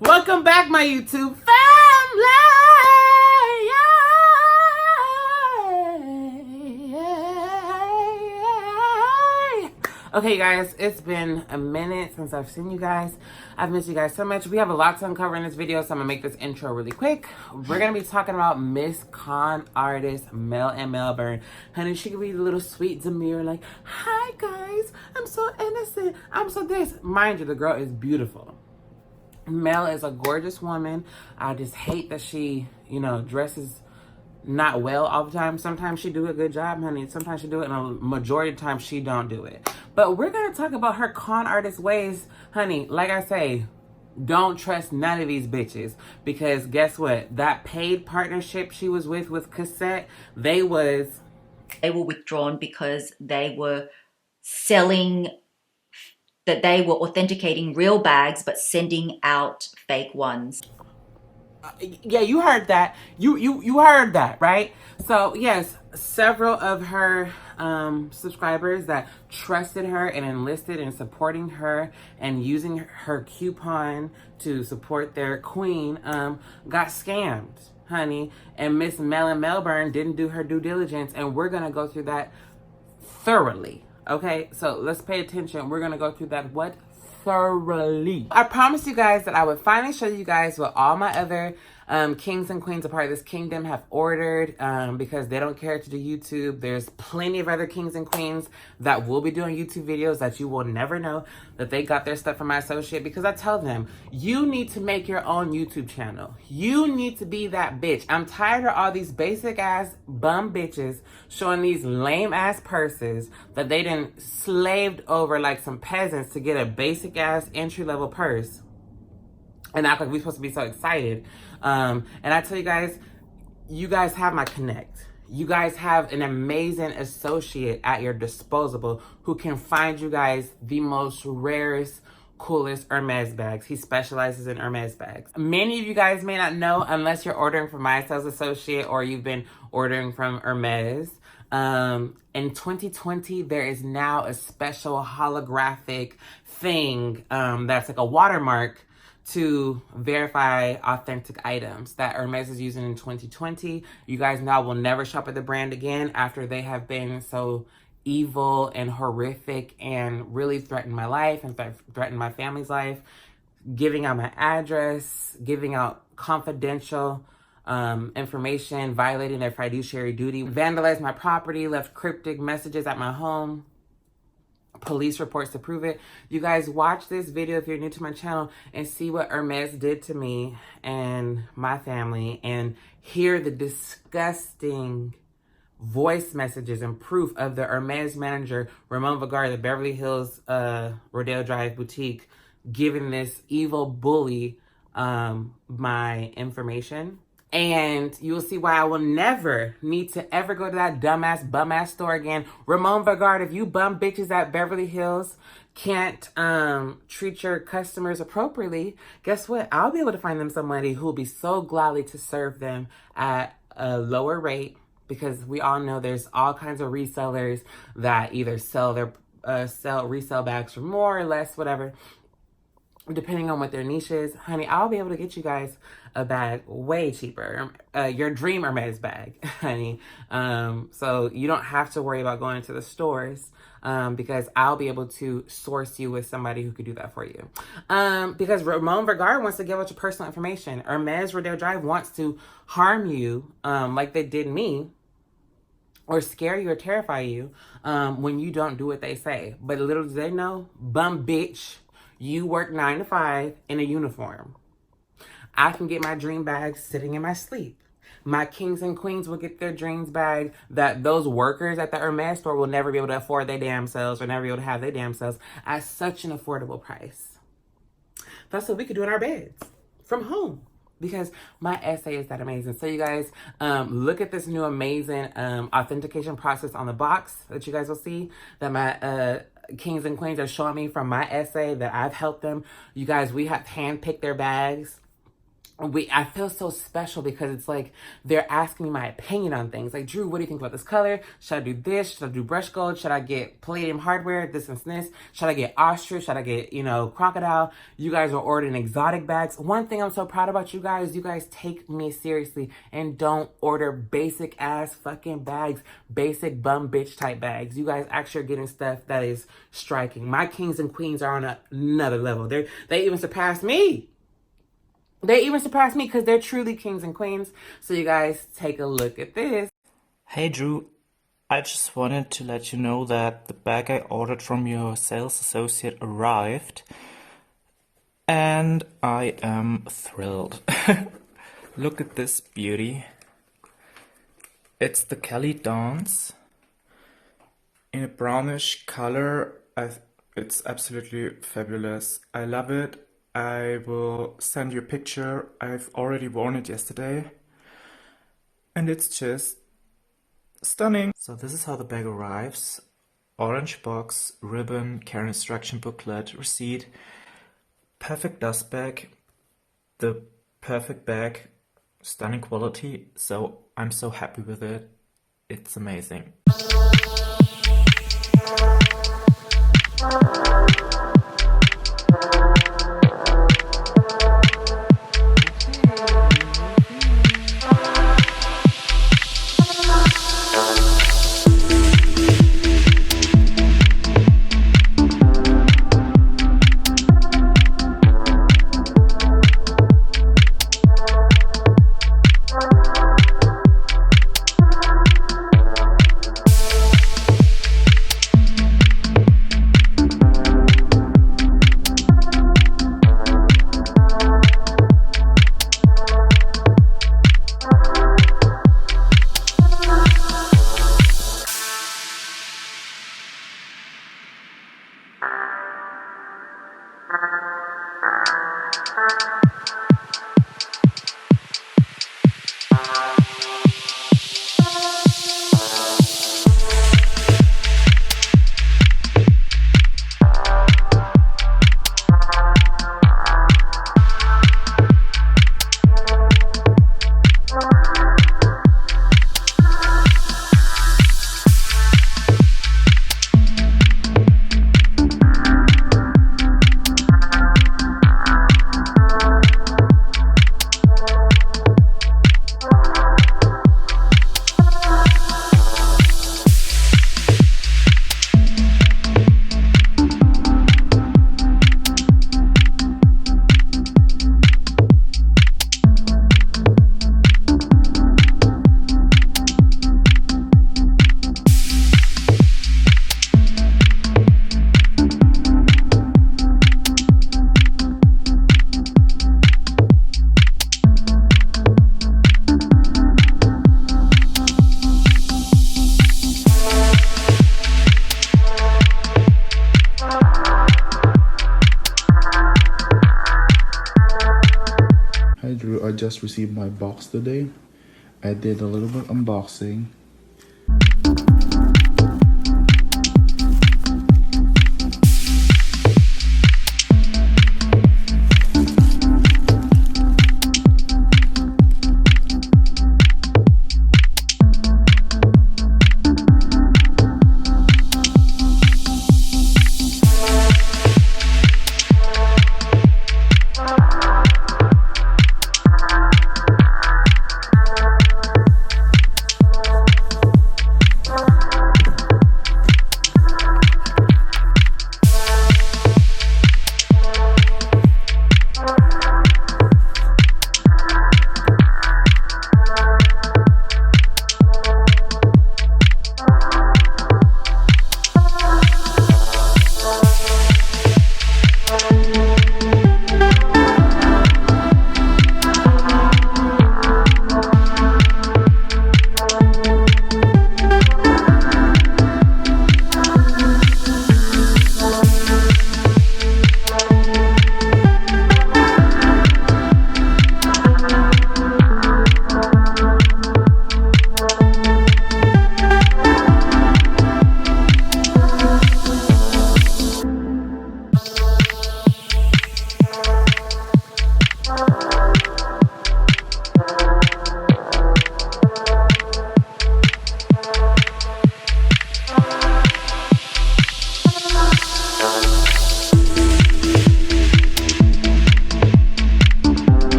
Welcome back, my YouTube family. Okay, guys, it's been a minute since I've seen you guys. I've missed you guys so much. We have a lot to uncover in this video, so I'm gonna make this intro really quick. We're gonna be talking about Miss Con artist Mel Melbourne. Honey, she could be the little sweet demure, like, "Hi guys, I'm so innocent. I'm so this." Mind you, the girl is beautiful. Mel is a gorgeous woman. I just hate that she, dresses not well all the time. Sometimes she do a good job, honey. Sometimes she do it, and a majority of the time she don't do it. But we're gonna talk about her con artist ways, honey. Like I say, don't trust none of these bitches, because guess what? That paid partnership she was with Cassette, they were withdrawn because they were selling, that they were authenticating real bags but sending out fake ones. Yeah, you heard that. You heard that, right? So yes, several of her subscribers that trusted her and enlisted in supporting her and using her coupon to support their queen got scammed, honey. And Miss Mel Melbourne didn't do her due diligence, and we're gonna go through that thoroughly. Okay, so let's pay attention. We're gonna go through that thoroughly. I promised you guys that I would finally show you guys what all my other kings and queens a part of this kingdom have ordered because they don't care to do YouTube. There's plenty of other kings and queens that will be doing YouTube videos that you will never know that they got their stuff from my associate, because I tell them, you need to make your own YouTube channel. You need to be that bitch. I'm tired of all these basic ass bum bitches showing these lame ass purses that they done slaved over like some peasants to get a basic ass entry level purse and act like we're supposed to be so excited. And I tell you guys have my connect. You guys have an amazing associate at your disposal who can find you guys the most rarest, coolest Hermes bags. He specializes in Hermes bags. Many of you guys may not know, unless you're ordering from my sales associate or you've been ordering from Hermes. In 2020, there is now a special holographic thing that's like a watermark to verify authentic items that Hermes is using in 2020. You guys now will never shop at the brand again after they have been so evil and horrific and really threatened my life and threatened my family's life, giving out my address, giving out confidential information, violating their fiduciary duty, vandalized my property, left cryptic messages at my home, police reports to prove it. You guys watch this video if you're new to my channel and see what Hermes did to me and my family, and hear the disgusting voice messages and proof of the Hermes manager, Ramon Vergara, the Beverly Hills Rodeo Drive boutique, giving this evil bully my information. And you'll see why I will never need to ever go to that dumbass bum-ass store again. Ramon Vergara, if you bum bitches at Beverly Hills can't treat your customers appropriately, guess what? I'll be able to find them somebody who will be so gladly to serve them at a lower rate, because we all know there's all kinds of resellers that either sell resell bags for more or less, whatever, depending on what their niche is. Honey, I'll be able to get you guys a bag way cheaper. Your dream Hermes bag, honey. So you don't have to worry about going to the stores because I'll be able to source you with somebody who could do that for you. Because Ramon Vergara wants to give out your personal information. Hermes Rodeo Drive wants to harm you like they did me, or scare you or terrify you when you don't do what they say. But little do they know, bum bitch, you work 9 to 5 in a uniform. I can get my dream bag sitting in my sleep. My kings and queens will get their dreams bag that those workers at the Hermes store will never be able to afford their damn selves, or never be able to have their damn selves at such an affordable price. That's what we could do in our beds from home, because my essay is that amazing. So you guys, look at this new amazing authentication process on the box that you guys will see that my kings and queens are showing me from my essay that I've helped them. You guys, we have handpicked their bags. I feel so special because it's like they're asking me my opinion on things. Like, Drew, what do you think about this color? Should I do this? Should I do brush gold? Should I get palladium hardware? This and this? Should I get ostrich? Should I get, crocodile? You guys are ordering exotic bags. One thing I'm so proud about you guys take me seriously and don't order basic ass fucking bags, basic bum bitch type bags. You guys actually are getting stuff that is striking. My kings and queens are on another level. They even surpassed me. They even surpassed me because they're truly kings and queens. So you guys take a look at this. Hey Drew, I just wanted to let you know that the bag I ordered from your sales associate arrived, and I am thrilled. Look at this beauty. It's the Kelly Dance in a brownish color. It's absolutely fabulous. I love it. I will send you a picture. I've already worn it yesterday, and it's just stunning. So this is how the bag arrives. Orange box, ribbon, care instruction booklet, receipt. Perfect dust bag. The perfect bag. Stunning quality. So I'm so happy with it. It's amazing. Hi Drew, I just received my box today. I did a little bit unboxing.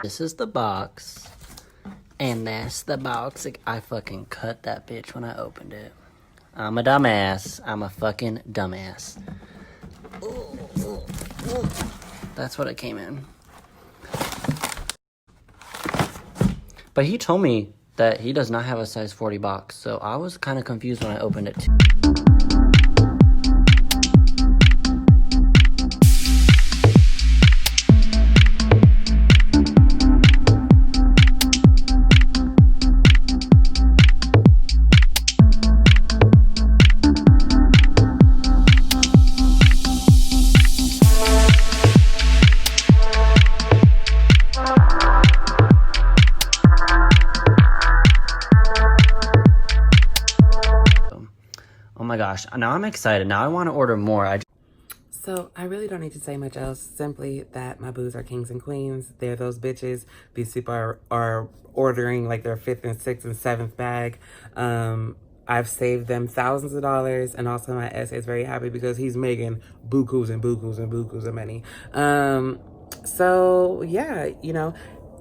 This is the box. And that's the box. I fucking cut that bitch when I opened it. I'm a dumbass. I'm a fucking dumbass. That's what it came in. But he told me that he does not have a size 40 box, so I was kind of confused when I opened it too. Oh my gosh, now I'm excited. Now I want to order more. So I really don't need to say much else. Simply that my boos are kings and queens. They're those bitches. These people are ordering like their 5th and 6th and 7th bag. I've saved them thousands of dollars, and also my essay is very happy because he's making bukus and bukus and bukus of money. So yeah, you know,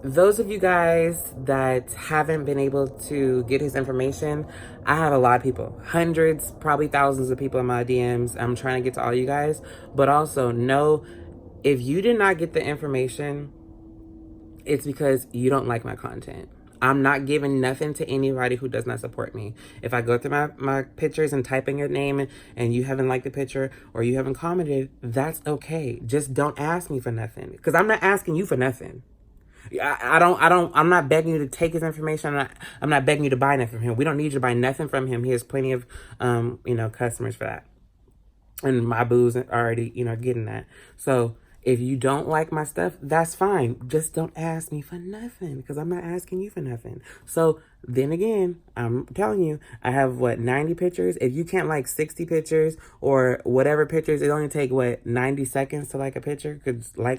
those of you guys that haven't been able to get his information, I have a lot of people, hundreds, probably thousands of people in my DMs. I'm trying to get to all you guys, but also know if you did not get the information, it's because you don't like my content. I'm not giving nothing to anybody who does not support me. If I go through my pictures and type in your name and you haven't liked the picture or you haven't commented, that's okay. Just don't ask me for nothing, because I'm not asking you for nothing. I'm not begging you to take his information. I'm not begging you to buy nothing from him. We don't need you to buy nothing from him. He has plenty of, customers for that. And my boo's already, getting that. So if you don't like my stuff, that's fine. Just don't ask me for nothing, because I'm not asking you for nothing. So then again, I'm telling you, I have 90 pictures. If you can't like 60 pictures or whatever pictures, it only take 90 seconds to like a picture. Cause like,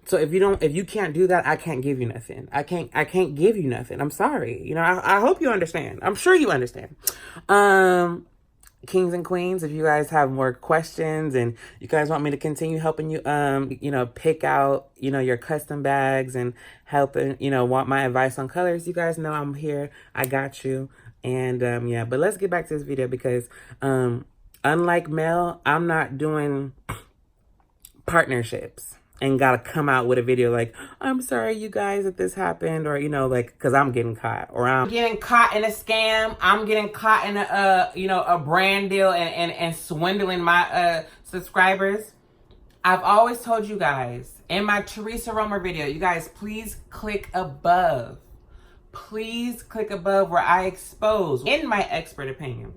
so if you can't do that, I can't give you nothing. I can't give you nothing. I'm sorry. I hope you understand. I'm sure you understand. Kings and queens, if you guys have more questions and you guys want me to continue helping you, pick out, your custom bags and helping, want my advice on colors, you guys know I'm here. I got you. And, but let's get back to this video because, unlike Mel, I'm not doing partnerships and gotta come out with a video like, I'm sorry you guys that this happened, or because I'm getting caught, or I'm getting caught in a scam, I'm getting caught in a brand deal and swindling my subscribers. I've always told you guys in my Teresa Romer video, you guys please click above. Please click above where I expose, in my expert opinion,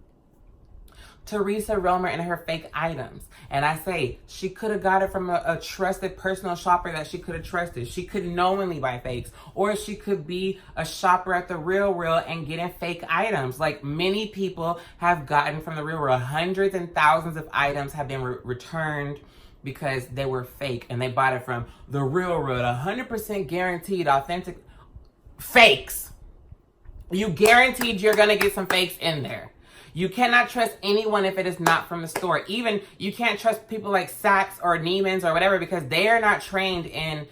Teresa Romer and her fake items. And I say she could have got it from a trusted personal shopper that she could have trusted. She could knowingly buy fakes, or she could be a shopper at the Real and getting fake items. Like many people have gotten from the Real. Hundreds and thousands of items have been returned because they were fake and they bought it from the Real, 100% guaranteed authentic fakes. You guaranteed you're gonna get some fakes in there. You cannot trust anyone if it is not from the store. Even you can't trust people like Saks or Neiman's or whatever, because they are not trained in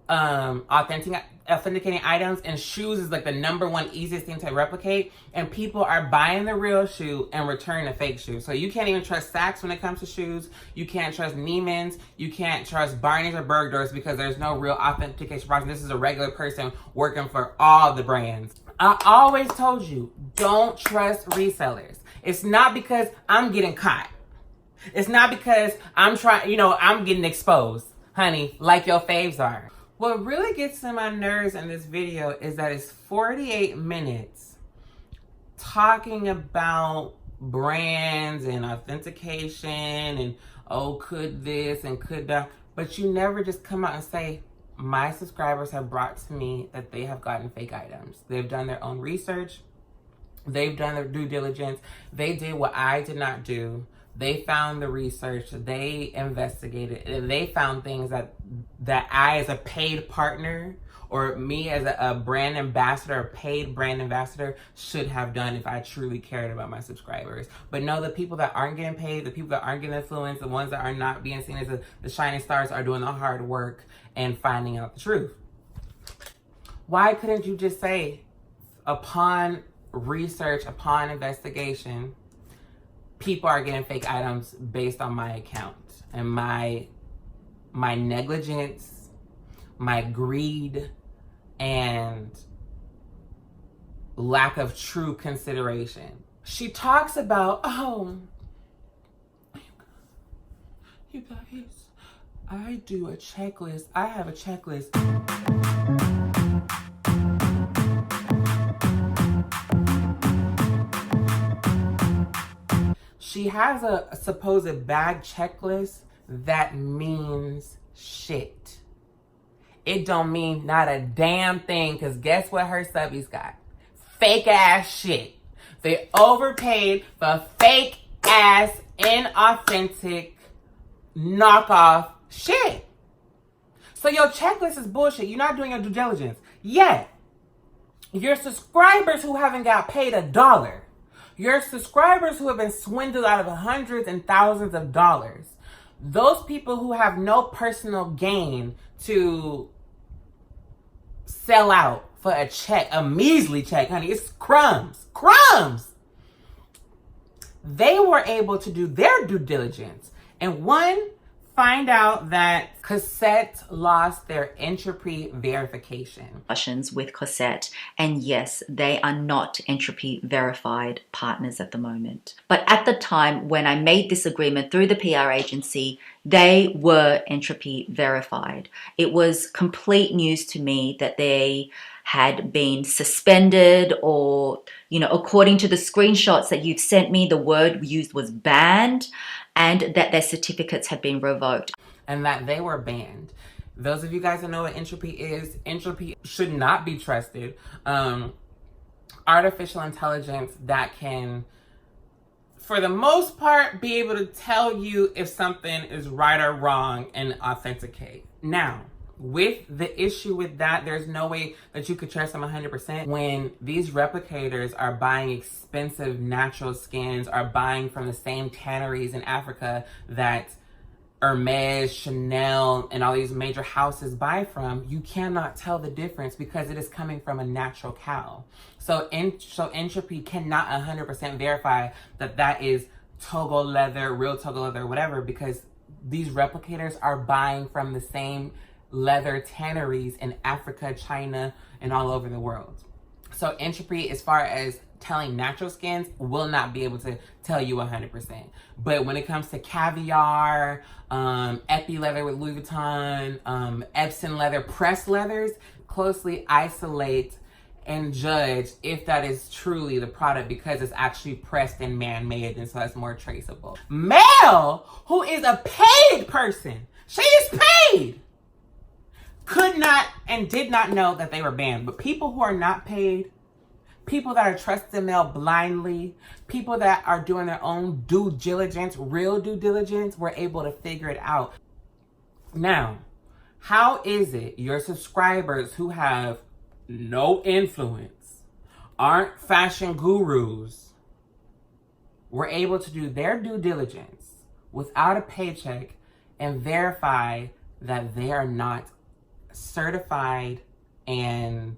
authenticating items, and shoes is like the #1 easiest thing to replicate, and people are buying the real shoe and returning a fake shoe. So you can't even trust Saks when it comes to shoes. You can't trust Neiman's. You can't trust Barney's or Bergdorf's because there's no real authentication process. This is a regular person working for all the brands. I always told you, don't trust resellers. It's not because I'm getting caught. It's not because I'm I'm getting exposed, honey, like your faves are. What really gets on my nerves in this video is that it's 48 minutes talking about brands and authentication and, oh, could this and could that. But you never just come out and say, my subscribers have brought to me that they have gotten fake items. They've done their own research. They've done their due diligence. They did what I did not do. They found the research. They investigated. And they found things that I, as a paid partner, or me as a brand ambassador, a paid brand ambassador, should have done if I truly cared about my subscribers. But no, the people that aren't getting paid, the people that aren't getting influenced, the ones that are not being seen as the shining stars are doing the hard work and finding out the truth. Why couldn't you just say, upon research, upon investigation, people are getting fake items based on my account and my negligence, my greed, and lack of true consideration. She talks about, oh, you guys, I do a checklist. I have a checklist. She has a supposed bag checklist that means shit. It don't mean not a damn thing, because guess what her subbies got? Fake ass shit. They overpaid for fake ass, inauthentic, knockoff shit. So your checklist is bullshit. You're not doing your due diligence. Yet, your subscribers who haven't got paid $1, your subscribers who have been swindled out of hundreds and thousands of dollars, those people who have no personal gain to sell out for a check, a measly check, honey, it's crumbs, they were able to do their due diligence and find out that Cosette lost their entropy verification. With Cosette, and yes, they are not entropy verified partners at the moment. But at the time when I made this agreement through the PR agency, they were entropy verified. It was complete news to me that they had been suspended, or, you know, according to the screenshots that you've sent me, the word used was banned, and that their certificates had been revoked. And that they were banned. Those of you guys that know what entropy is, entropy should not be trusted. Artificial intelligence that can, for the most part, be able to tell you if something is right or wrong and authenticate. Now, with the issue with that, there's no way that you could trust them 100% when these replicators are buying expensive natural skins, are buying from the same tanneries in Africa that Hermes, Chanel, and all these major houses buy from. You cannot tell the difference because it is coming from a natural cow. So entropy cannot 100% verify that that is Togo leather, real Togo leather, whatever, because these replicators are buying from the same leather tanneries in Africa, China, and all over the world. So entropy, as far as telling natural skins, will not be able to tell you 100%. But when it comes to caviar, Epi leather with Louis Vuitton, Epsom leather, pressed leathers, closely isolate and judge if that is truly the product, because it's actually pressed and man-made, and so that's more traceable. Mel, who is a paid person, she is paid, could not and did not know that they were banned. But people who are not paid, people that are trusting Mel blindly, people that are doing their own due diligence, real due diligence, were able to figure it out. Now, how is it your subscribers who have no influence, aren't fashion gurus, were able to do their due diligence without a paycheck and verify that they are not certified and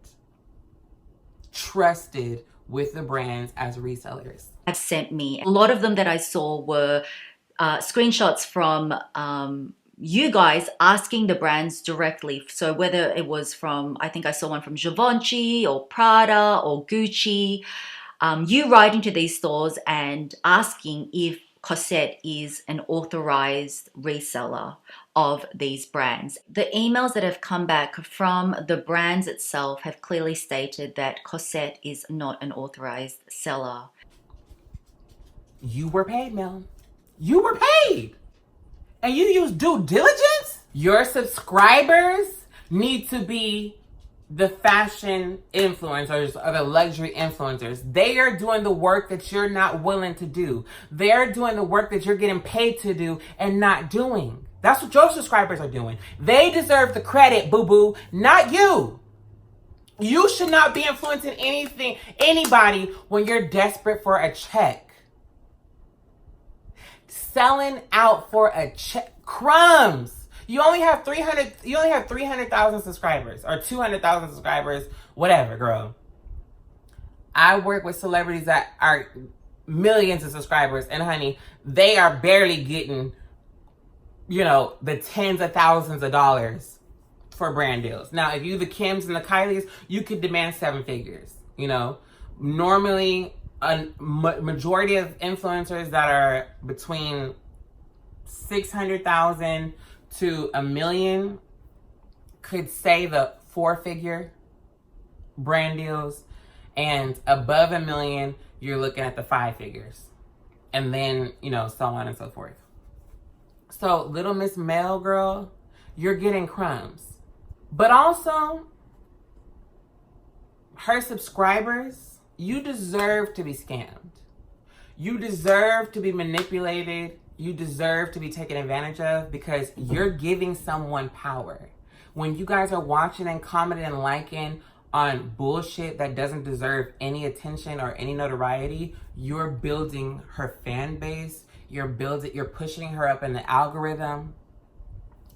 trusted with the brands as resellers? Have sent me. A lot of them that I saw were screenshots from you guys asking the brands directly. So whether it was from, I think I saw one from Givenchy or Prada or Gucci, you writing to these stores and asking if Cosette is an authorized reseller of these brands. The emails that have come back from the brands itself have clearly stated that Cosette is not an authorized seller. You were paid, Mel. You were paid. And you use due diligence? Your subscribers need to be the fashion influencers or the luxury influencers. They are doing the work that you're not willing to do. They're doing the work that you're getting paid to do and not doing. That's what your subscribers are doing. They deserve the credit, boo-boo, not you. You should not be influencing anybody when you're desperate for a check. Selling out for a check. Crumbs. You only have 300,000 subscribers or 200,000 subscribers, whatever, girl. I work with celebrities that are millions of subscribers, and honey, they are barely getting, the tens of thousands of dollars for brand deals. Now, if you the Kims and the Kylies, you could demand 7 figures. Normally, a majority of influencers that are between 600,000 to $1 million could say the 4-figure brand deals, and above $1 million, you're looking at the 5 figures, and then so on and so forth. So, little Miss Mel, girl, you're getting crumbs, but also her subscribers. You deserve to be scammed. You deserve to be manipulated. You deserve to be taken advantage of because you're giving someone power. When you guys are watching and commenting and liking on bullshit that doesn't deserve any attention or any notoriety, you're building her fan base. You're pushing her up in the algorithm.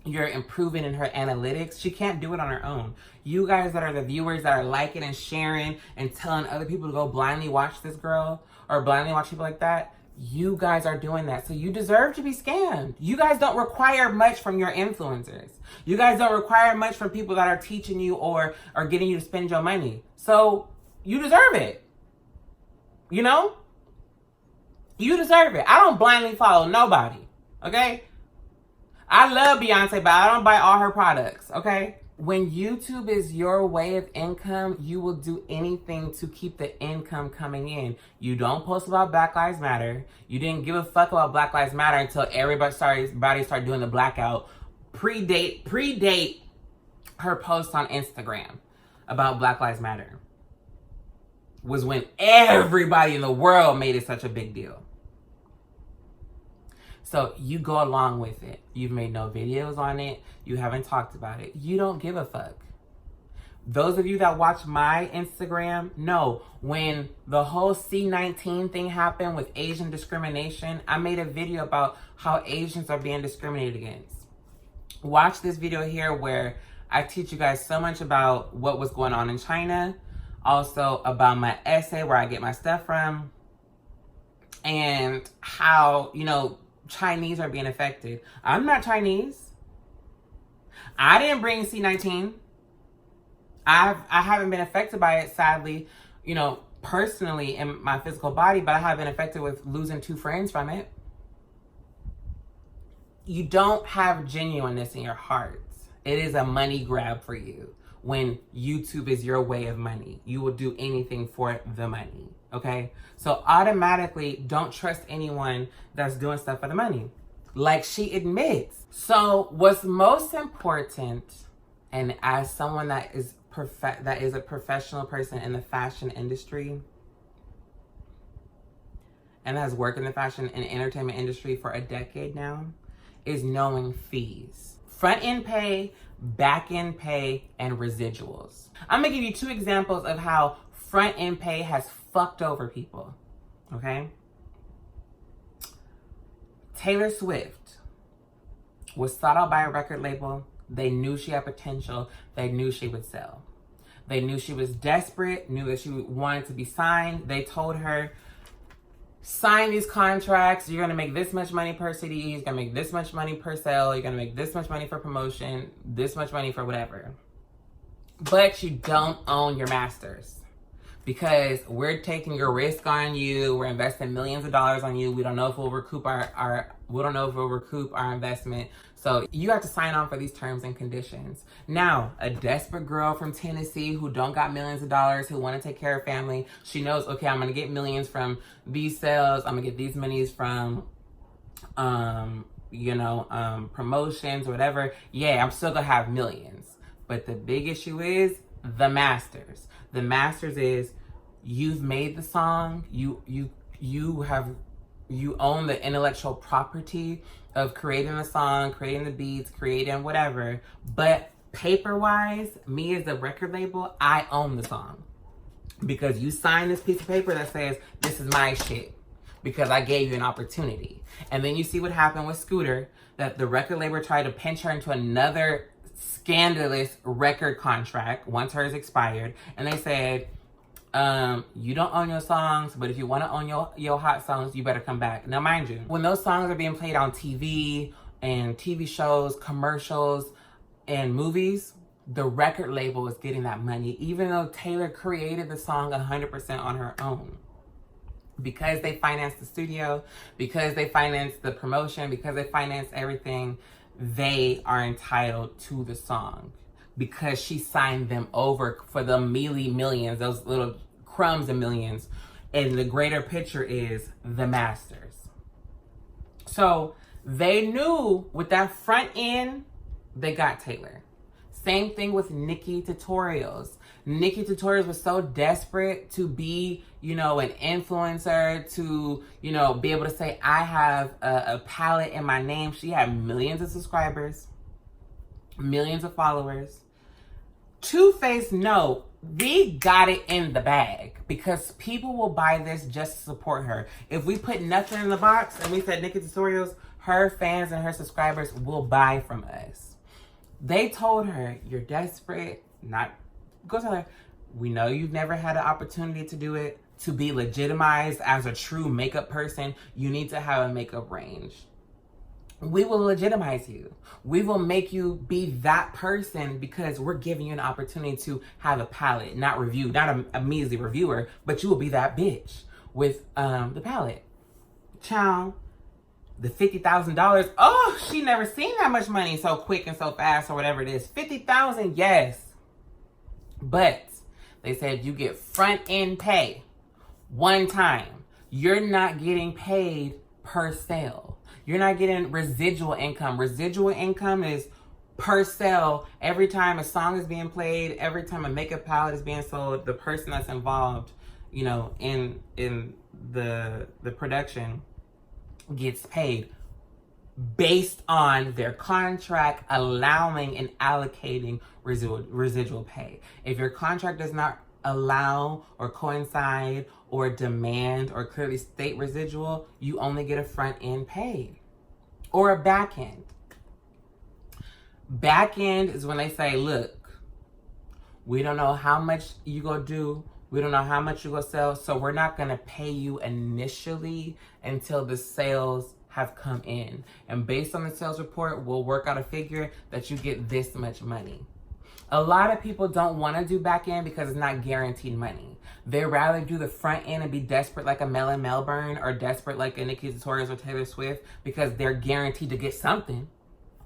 You're improving in her analytics. She can't do it on her own. You guys that are the viewers that are liking and sharing and telling other people to go blindly watch this girl or blindly watch people like that, you guys are doing that. So you deserve to be scammed. You guys don't require much from your influencers. You guys don't require much from people that are teaching you or are getting you to spend your money. So you deserve it. You deserve it. I don't blindly follow nobody. Okay? I love Beyonce, but I don't buy all her products, okay? When YouTube is your way of income, you will do anything to keep the income coming in. You don't post about Black Lives Matter. You didn't give a fuck about Black Lives Matter until everybody started doing the blackout. Predate her post on Instagram about Black Lives Matter was when everybody in the world made it such a big deal. So you go along with it. You've made no videos on it. You haven't talked about it. You don't give a fuck. Those of you that watch my Instagram know when the whole C-19 thing happened with Asian discrimination, I made a video about how Asians are being discriminated against. Watch this video here where I teach you guys so much about what was going on in China, also about my essay, where I get my stuff from, and how, Chinese are being affected. I'm not Chinese. I didn't bring C-19. I haven't been affected by it, sadly, personally in my physical body, but I have been affected with losing 2 friends from it. You don't have genuineness in your heart. It is a money grab for you. When YouTube is your way of money, you will do anything for the money. Okay? So automatically don't trust anyone that's doing stuff for the money. Like she admits. So what's most important, and as someone that is a professional person in the fashion industry and has worked in the fashion and entertainment industry for a decade now, is knowing fees. Front end pay, back end pay, and residuals. I'm gonna give you 2 examples of how front end pay has fucked over people, okay? Taylor Swift was sought out by a record label. They knew she had potential. They knew she would sell. They knew she was desperate, knew that she wanted to be signed. They told her, sign these contracts. You're going to make this much money per CD. You're going to make this much money per sale. You're going to make this much money for promotion, this much money for whatever. But you don't own your masters. Because we're taking your risk on you, we're investing millions of dollars on you. We don't know if we'll recoup our investment. So you have to sign on for these terms and conditions. Now, a desperate girl from Tennessee who don't got millions of dollars, who want to take care of family, she knows, okay, I'm gonna get millions from these sales. I'm gonna get these monies from, promotions or whatever. Yeah, I'm still gonna have millions. But the big issue is the masters. The masters is you've made the song, you own the intellectual property of creating the song, creating the beats, creating whatever. But paper-wise, me as the record label, I own the song. Because you signed this piece of paper that says, this is my shit. because I gave you an opportunity. And then you see what happened with Scooter, that the record label tried to pinch her into another scandalous record contract once hers expired. And they said, you don't own your songs, but if you want to own your hot songs, you better come back. Now, mind you, when those songs are being played on TV and TV shows, commercials, and movies, the record label is getting that money, even though Taylor created the song 100% on her own. Because they financed the studio, because they financed the promotion, because they financed everything, they are entitled to the song. Because she signed them over for the mealy millions, those little crumbs and millions. And the greater picture is the masters. So they knew with that front end, they got Taylor. Same thing with Nikki Tutorials. Nikki Tutorials was so desperate to be, an influencer, to, be able to say, I have a palette in my name. She had millions of subscribers, millions of followers. Too Faced, no, we got it in the bag because people will buy this just to support her. If we put nothing in the box and we said Nikki Tutorials, her fans and her subscribers will buy from us. They told her, you're desperate, go tell her, we know you've never had an opportunity to do it. To be legitimized as a true makeup person, you need to have a makeup range. We will legitimize you. We will make you be that person because we're giving you an opportunity to have a palette, not a measly reviewer, but you will be that bitch with the palette. Chow, the $50,000. Oh, she never seen that much money so quick and so fast or whatever it is. 50,000, yes. But they said you get front end pay one time. You're not getting paid per sale. You're not getting residual income. Residual income is per sale. Every time a song is being played, every time a makeup palette is being sold, the person that's involved, in the production gets paid based on their contract allowing and allocating residual pay. If your contract does not allow or coincide or demand or clearly state residual, you only get a front end pay or a back end. Back end is when they say, look, we don't know how much you gonna do. We don't know how much you gonna sell. So we're not gonna pay you initially until the sales have come in. And based on the sales report, we'll work out a figure that you get this much money. A lot of people don't want to do back end because it's not guaranteed money. They'd rather do the front end and be desperate like a Mel Melbourne or desperate like a Nikki Tutorials or Taylor Swift because they're guaranteed to get something.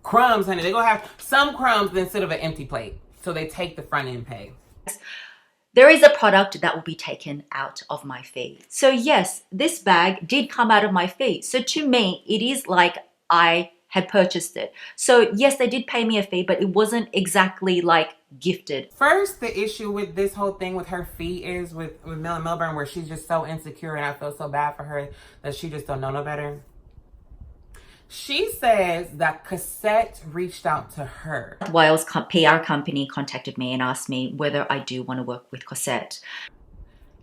Crumbs, honey. They're going to have some crumbs instead of an empty plate. So they take the front end pay. There is a product that will be taken out of my fee. So yes, this bag did come out of my fee. So to me, it is like I had purchased it. So yes, they did pay me a fee, but it wasn't exactly like gifted. First, the issue with this whole thing with her fee is with Mel Melbourne, where she's just so insecure and I feel so bad for her that she just don't know no better. She says that Cassette reached out to her. Wales PR company contacted me and asked me whether I do want to work with Cassette.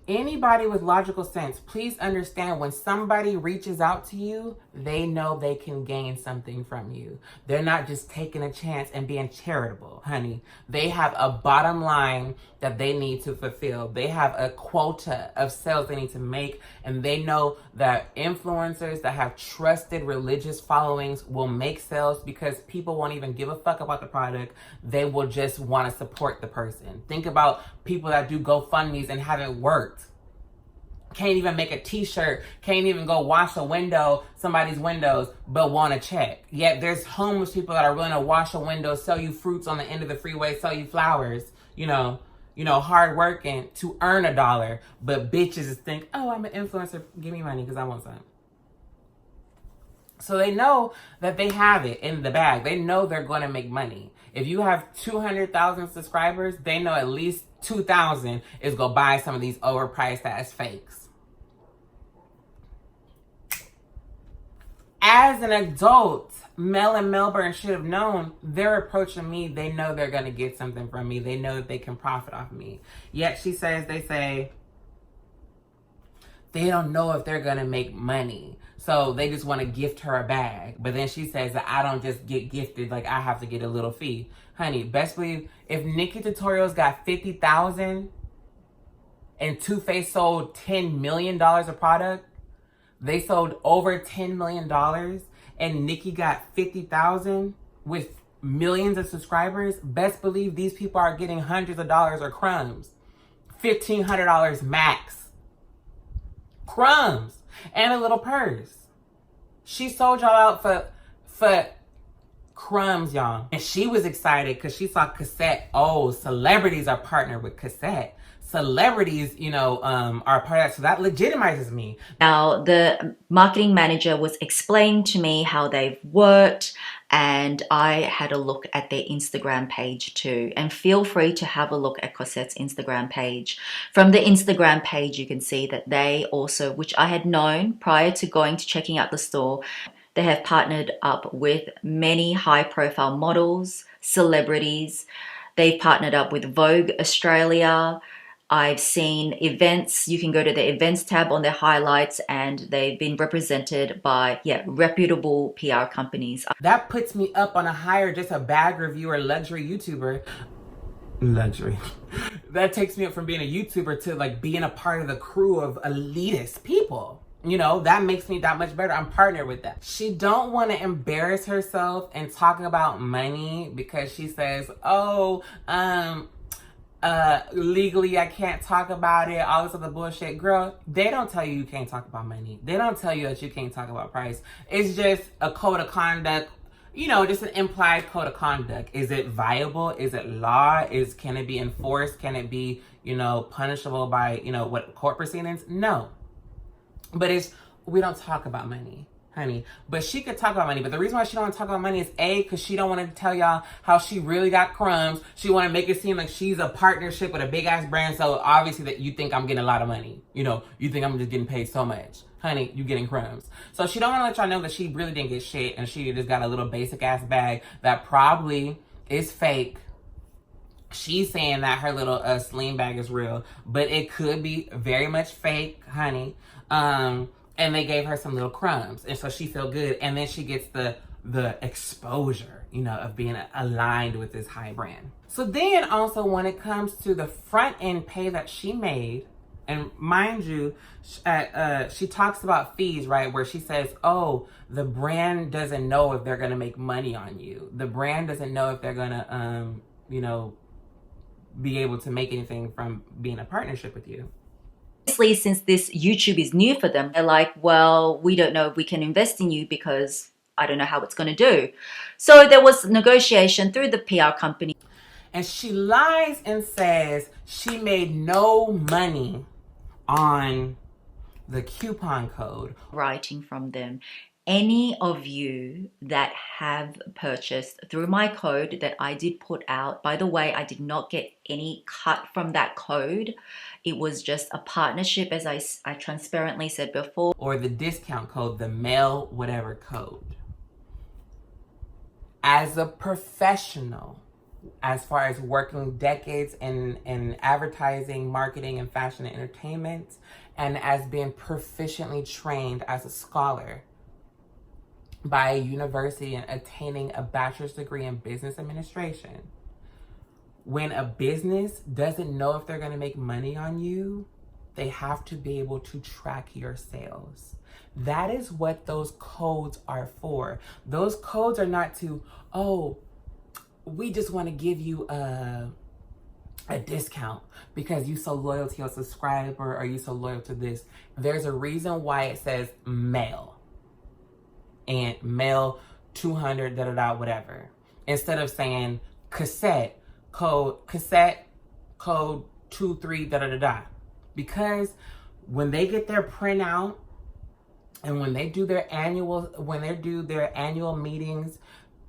Anybody with logical sense, please understand when somebody reaches out to you, they know they can gain something from you. They're not just taking a chance and being charitable, honey. They have a bottom line that they need to fulfill. They have a quota of sales they need to make, and they know that influencers that have trusted religious followings will make sales because people won't even give a fuck about the product. They will just want to support the person. Think about people that do GoFundMes and haven't worked. Can't even make a t-shirt, can't even go wash somebody's windows, but want a check. Yet there's homeless people that are willing to wash a window, sell you fruits on the end of the freeway, sell you flowers, hard working to earn $1. But bitches just think, oh, I'm an influencer, give me money because I want some. So they know that they have it in the bag. They know they're going to make money. If you have 200,000 subscribers, they know at least 2,000 is going to buy some of these overpriced ass fakes. As an adult, Mel and Melbourne should have known they're approaching me. They know they're going to get something from me. They know that they can profit off me. Yet they say, they don't know if they're gonna make money. So they just want to gift her a bag. But then she says that I don't just get gifted, like I have to get a little fee. Honey, best believe if Nikki Tutorials got 50,000 and Too Faced sold $10 million of product, they sold over $10 million, and Nikki got 50,000 with millions of subscribers, best believe these people are getting hundreds of dollars or crumbs. $1,500 max. Crumbs. And a little purse. She sold y'all out for crumbs, y'all. And she was excited because she saw Cassette. Oh, celebrities are partnered with Cassette. Celebrities, are part of that. So that legitimizes me. Now, the marketing manager was explaining to me how they've worked, and I had a look at their Instagram page too. And feel free to have a look at Cosette's Instagram page. From the Instagram page, you can see that they also, which I had known prior to going to checking out the store, they have partnered up with many high-profile models, celebrities. They've partnered up with Vogue Australia. I've seen events. You can go to the events tab on their highlights, and they've been represented by, reputable PR companies. That puts me up on a higher, just a bag reviewer, luxury YouTuber. Luxury. That takes me up from being a YouTuber to like being a part of the crew of elitist people. That makes me that much better. I'm partnered with that. She don't want to embarrass herself and talking about money because she says, legally I can't talk about it, all this other bullshit. Girl, they don't tell you can't talk about money. They don't tell you that you can't talk about price. It's just a code of conduct, just an implied code of conduct. Is it viable? Is it law? Can it be enforced? Can it be, punishable by, what court proceedings? No. But we don't talk about money, honey. But she could talk about money. But the reason why she don't want to talk about money is A, because she don't want to tell y'all how she really got crumbs. She want to make it seem like she's a partnership with a big ass brand. So obviously that you think I'm getting a lot of money. You think I'm just getting paid so much. Honey, you getting crumbs. So she don't want to let y'all know that she really didn't get shit. And she just got a little basic ass bag that probably is fake. She's saying that her little sling bag is real, but it could be very much fake, honey. And they gave her some little crumbs, and so she feel good. And then she gets the exposure, of being aligned with this high brand. So then also when it comes to the front end pay that she made, and mind you, she talks about fees, right? Where she says, the brand doesn't know if they're going to make money on you. The brand doesn't know if they're going to, be able to make anything from being a partnership with you. Obviously, since this YouTube is new for them, they're like, well, we don't know if we can invest in you because I don't know how it's going to do. So there was negotiation through the PR company. And she lies and says she made no money on the coupon code. Writing from them. Any of you that have purchased through my code that I did put out, by the way, I did not get any cut from that code. It was just a partnership, as I transparently said before. Or the discount code, the Mel whatever code. As a professional, as far as working decades in advertising, marketing, and fashion and entertainment, and as being proficiently trained as a scholar by a university and attaining a bachelor's degree in business administration, when a business doesn't know if they're going to make money on you, they have to be able to track your sales. That is what those codes are for. Those codes are not to, we just want to give you a discount because you so loyal to your subscriber or you so loyal to this. There's a reason why it says Mel and Mel 200 whatever, instead of saying cassette code 23 because when they get their printout and when they do their annual meetings,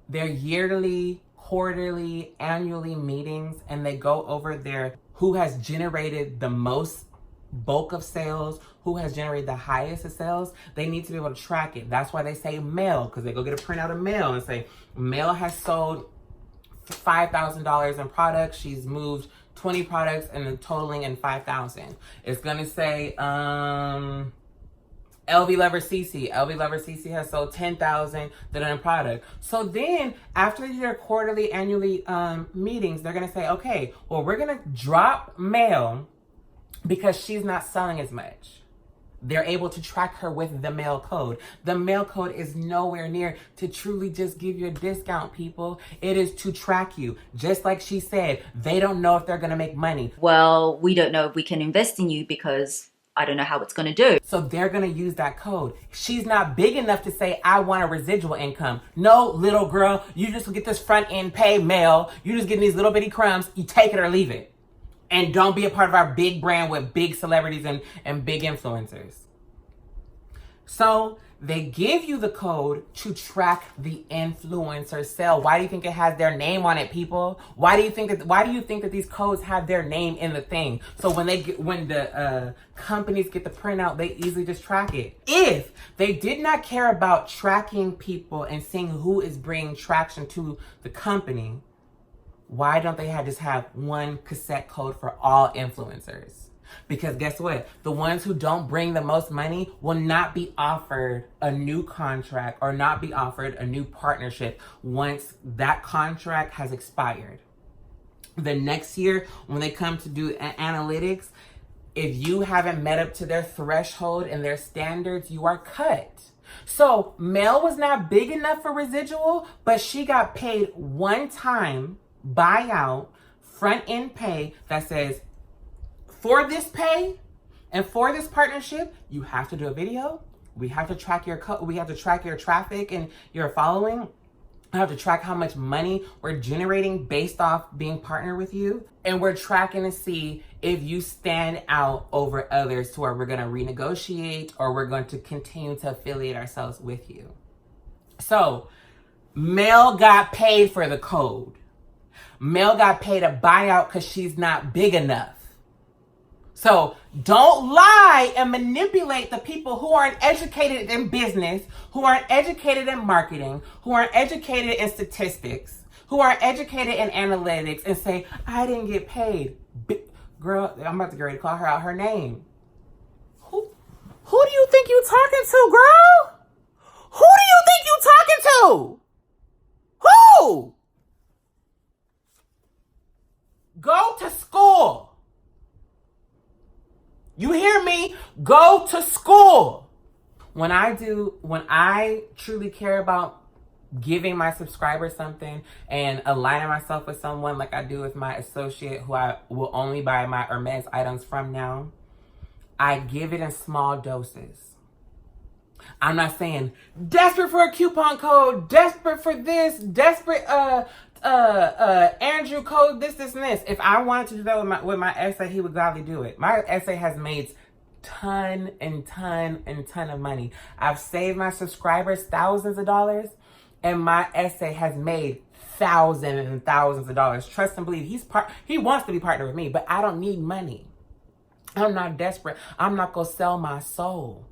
their yearly, quarterly, annually meetings, and they go over who has generated the most bulk of sales, who has generated the highest of sales, they need to be able to track it. That's why they say Mel, because they go get a printout of Mel and say Mel has sold $5,000 in products. She's moved 20 products and totaling in 5,000. It's gonna say LV Lover CC. LV Lover CC has sold 10,000 product. So then after your quarterly, annually meetings, they're gonna say, okay, well, we're gonna drop Mel because she's not selling as much. They're able to track her with the Mel code. The Mel code is nowhere near to truly just give you a discount, people. It is to track you. Just like she said, they don't know if they're gonna make money. Well, we don't know if we can invest in you because I don't know how it's going to do. So they're going to use that code. She's not big enough to say, I want a residual income. No, little girl, you just get this front end pay Mel. You just getting these little bitty crumbs. You take it or leave it. And don't be a part of our big brand with big celebrities and big influencers. So they give you the code to track the influencer sale. Why do you think it has their name on it, people? Why do you think that these codes have their name in the thing? So when the companies get the printout, they easily just track it. If they did not care about tracking people and seeing who is bringing traction to the company, why don't they just have one cassette code for all influencers? Because guess what? The ones who don't bring the most money will not be offered a new contract or not be offered a new partnership once that contract has expired. The next year, when they come to do analytics, if you haven't met up to their threshold and their standards, you are cut. So Mel was not big enough for residual, but she got paid one time buyout front end pay that says, for this pay and for this partnership, you have to do a video. We have to track we have to track your traffic and your following. I have to track how much money we're generating based off being partnered with you. And we're tracking to see if you stand out over others to where we're going to renegotiate or we're going to continue to affiliate ourselves with you. So Mel got paid for the code. Mel got paid a buyout because she's not big enough. So don't lie and manipulate the people who aren't educated in business, who aren't educated in marketing, who aren't educated in statistics, who aren't educated in analytics and say, I didn't get paid. Girl, I'm about to get ready to call her out her name. Who do you think you talking to, girl? Who do you think you talking to? Who? Go to school. You hear me? Go to school. When I truly care about giving my subscribers something and aligning myself with someone like I do with my associate who I will only buy my Hermes items from now, I give it in small doses. I'm not saying desperate for a coupon code, desperate for this, desperate Andrew code this and this. If I wanted to do that with my essay, he would gladly do it. My essay has made ton of money. I've saved my subscribers thousands of dollars, and my essay has made thousands and thousands of dollars. Trust and believe, he wants to be partnered with me, but I don't need money. I'm not desperate. I'm not gonna sell my soul.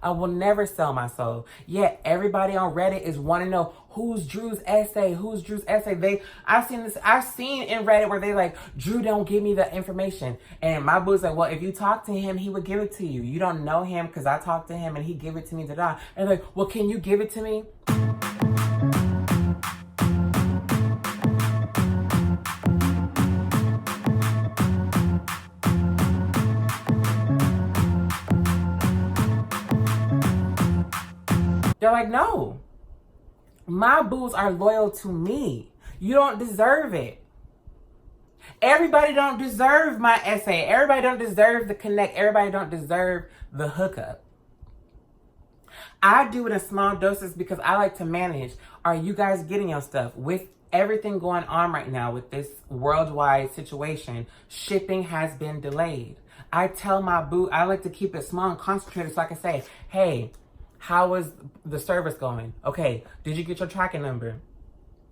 I will never sell my soul. Yet everybody on Reddit is wanting to know who's Drew's essay. Who's Drew's essay? I've seen in Reddit where they like, Drew don't give me the information. And my boo's like, well, if you talk to him, he would give it to you. You don't know him because I talked to him and he give it to me. And they're like, well, can you give it to me? They're like, no, my boos are loyal to me. You don't deserve it. Everybody don't deserve my essay. Everybody don't deserve the connect. Everybody don't deserve the hookup. I do it in small doses because I like to manage. Are you guys getting your stuff? With everything going on right now with this worldwide situation, shipping has been delayed. I tell my boo, I like to keep it small and concentrated so I can say, hey, how is the service going? Okay, did you get your tracking number?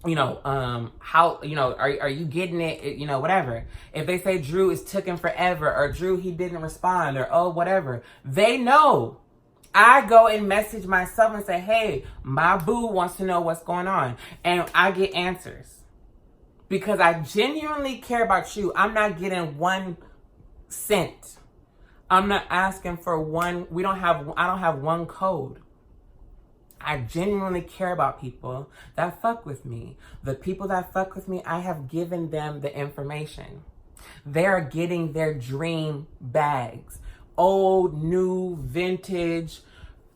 How, are you getting it? Whatever. If they say Drew is taking forever or Drew, he didn't respond or whatever, they know. I go and message myself and say, hey, my boo wants to know what's going on. And I get answers. because I genuinely care about you. I'm not getting 1 cent. I'm not asking for one. I don't have one code. I genuinely care about people that fuck with me. The people that fuck with me, I have given them the information. They're getting their dream bags. Old, new, vintage,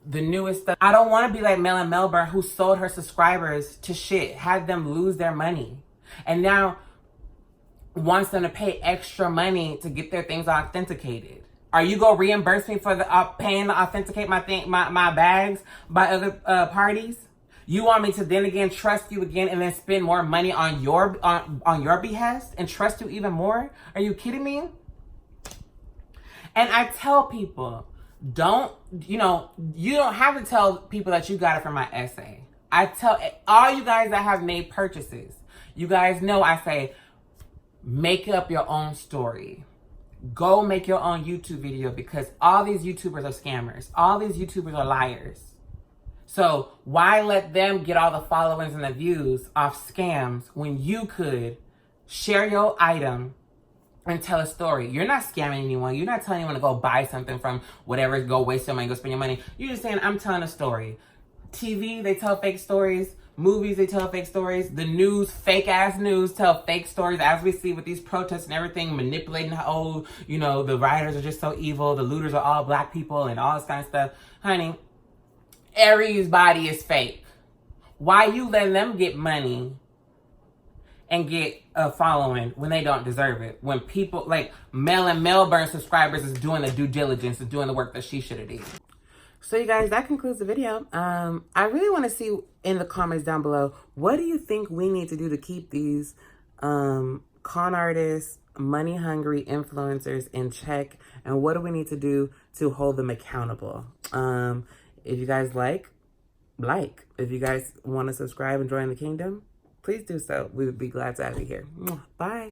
the newest stuff. I don't want to be like Mel Melbourne, who sold her subscribers to shit, had them lose their money, and now wants them to pay extra money to get their things authenticated. Are you gonna reimburse me for the paying to authenticate my bags by other parties? You want me to then again trust you again and then spend more money on your behest and trust you even more? Are you kidding me? And I tell people, you don't have to tell people that you got it from my essay. I tell all you guys that have made purchases, you guys know I say, make up your own story. Go make your own YouTube video, because all these YouTubers are scammers. All these YouTubers are liars. So why let them get all the followings and the views off scams when you could share your item and tell a story? You're not scamming anyone. You're not telling anyone to go buy something from whatever, go waste your money, go spend your money. You're just saying, I'm telling a story. TV, they tell fake stories. Movies, they tell fake stories. The news, fake ass news, tell fake stories, as we see with these protests and everything, manipulating how, the rioters are just so evil. The looters are all black people and all this kind of stuff. Honey, everybody is fake. Why you letting them get money and get a following when they don't deserve it? When people like Mel Melbourne subscribers is doing the due diligence, is doing the work that she should have done. So you guys, that concludes the video. I really want to see in the comments down below, what do you think we need to do to keep these con artists, money hungry influencers in check? And what do we need to do to hold them accountable? If you guys like. If you guys want to subscribe and join the kingdom, please do so. We would be glad to have you here. Bye.